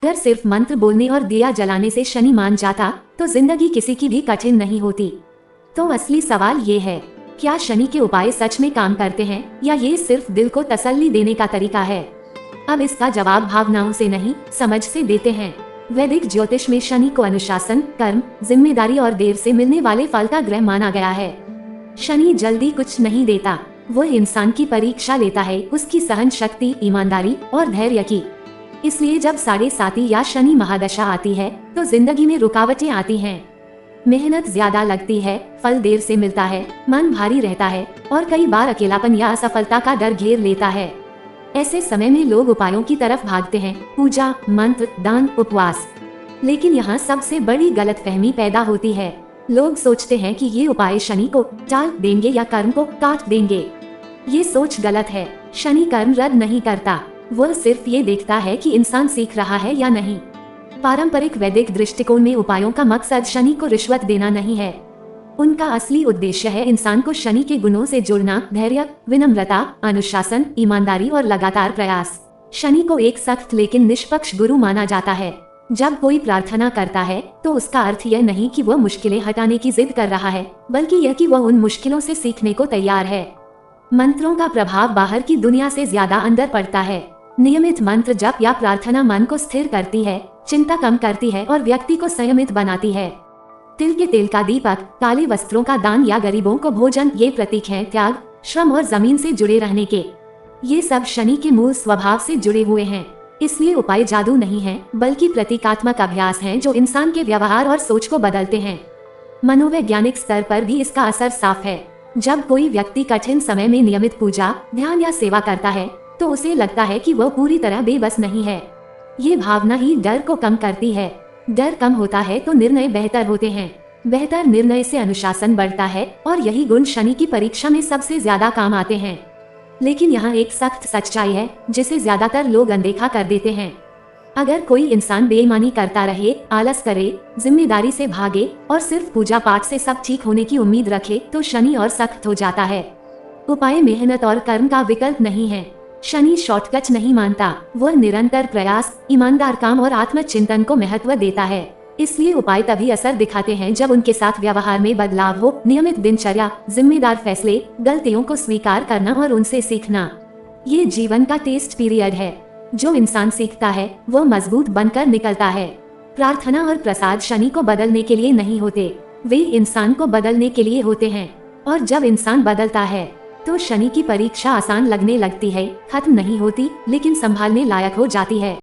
अगर सिर्फ मंत्र बोलने और दिया जलाने से शनि मान जाता तो जिंदगी किसी की भी कठिन नहीं होती। तो असली सवाल ये है, क्या शनि के उपाय सच में काम करते हैं या ये सिर्फ दिल को तसल्ली देने का तरीका है? अब इसका जवाब भावनाओं से नहीं, समझ से देते हैं। वैदिक ज्योतिष में शनि को अनुशासन, कर्म, जिम्मेदारी और देर से मिलने वाले फल का ग्रह माना गया है। शनि जल्दी कुछ नहीं देता, वो इंसान की परीक्षा लेता है, उसकी सहन शक्ति, ईमानदारी और धैर्य की। इसलिए जब 7.5 या शनि महादशा आती है तो जिंदगी में रुकावटें आती हैं। मेहनत ज्यादा लगती है, फल देर से मिलता है, मन भारी रहता है और कई बार अकेलापन या असफलता का डर घेर लेता है। ऐसे समय में लोग उपायों की तरफ भागते हैं, पूजा, मंत्र, दान, उपवास। लेकिन यहाँ सबसे बड़ी गलतफहमी पैदा होती है। लोग सोचते हैं कि ये उपाय शनि को टाल देंगे या कर्म को काट देंगे। ये सोच गलत है। शनि कर्म रद्द नहीं करता, वह सिर्फ ये देखता है कि इंसान सीख रहा है या नहीं। पारंपरिक वैदिक दृष्टिकोण में उपायों का मकसद शनि को रिश्वत देना नहीं है। उनका असली उद्देश्य है इंसान को शनि के गुणों से जोड़ना, धैर्य, विनम्रता, अनुशासन, ईमानदारी और लगातार प्रयास। शनि को एक सख्त लेकिन निष्पक्ष गुरु माना जाता है। जब कोई प्रार्थना करता है तो उसका अर्थ यह नहीं कि वह मुश्किलें हटाने की जिद कर रहा है, बल्कि यह कि वह उन मुश्किलों से सीखने को तैयार है। मंत्रों का प्रभाव बाहर की दुनिया से ज्यादा अंदर पड़ता है। नियमित मंत्र जप या प्रार्थना मन को स्थिर करती है, चिंता कम करती है और व्यक्ति को संयमित बनाती है। तिल के तेल का दीपक, काले वस्त्रों का दान या गरीबों को भोजन, ये प्रतीक हैं त्याग, श्रम और जमीन से जुड़े रहने के। ये सब शनि के मूल स्वभाव से जुड़े हुए हैं। इसलिए उपाय जादू नहीं है, बल्कि प्रतीकात्मक अभ्यास हैं जो इंसान के व्यवहार और सोच को बदलते हैं। मनोवैज्ञानिक स्तर पर भी इसका असर साफ है। जब कोई व्यक्ति कठिन समय में नियमित पूजा, ध्यान या सेवा करता है तो उसे लगता है कि वह पूरी तरह बेबस नहीं है। ये भावना ही डर को कम करती है। डर कम होता है तो निर्णय बेहतर होते हैं। बेहतर निर्णय से अनुशासन बढ़ता है और यही गुण शनि की परीक्षा में सबसे ज्यादा काम आते हैं। लेकिन यहाँ एक सख्त सच्चाई है जिसे ज्यादातर लोग अनदेखा कर देते हैं। अगर कोई इंसान बेईमानी करता रहे, आलस करे, जिम्मेदारी से भागे और सिर्फ पूजा पाठ से सब ठीक होने की उम्मीद रखे तो शनि और सख्त हो जाता है। उपाय मेहनत और कर्म का विकल्प नहीं है। शनि शॉर्टकट नहीं मानता, वह निरंतर प्रयास, ईमानदार काम और आत्मचिंतन को महत्व देता है। इसलिए उपाय तभी असर दिखाते हैं जब उनके साथ व्यवहार में बदलाव हो, नियमित दिनचर्या, जिम्मेदार फैसले, गलतियों को स्वीकार करना और उनसे सीखना। ये जीवन का टेस्ट पीरियड है। जो इंसान सीखता है वो मजबूत बनकर निकलता है। प्रार्थना और प्रसाद शनि को बदलने के लिए नहीं होते, वे इंसान को बदलने के लिए होते हैं। और जब इंसान बदलता है तो शनि की परीक्षा आसान लगने लगती है, खत्म नहीं होती लेकिन संभालने लायक हो जाती है।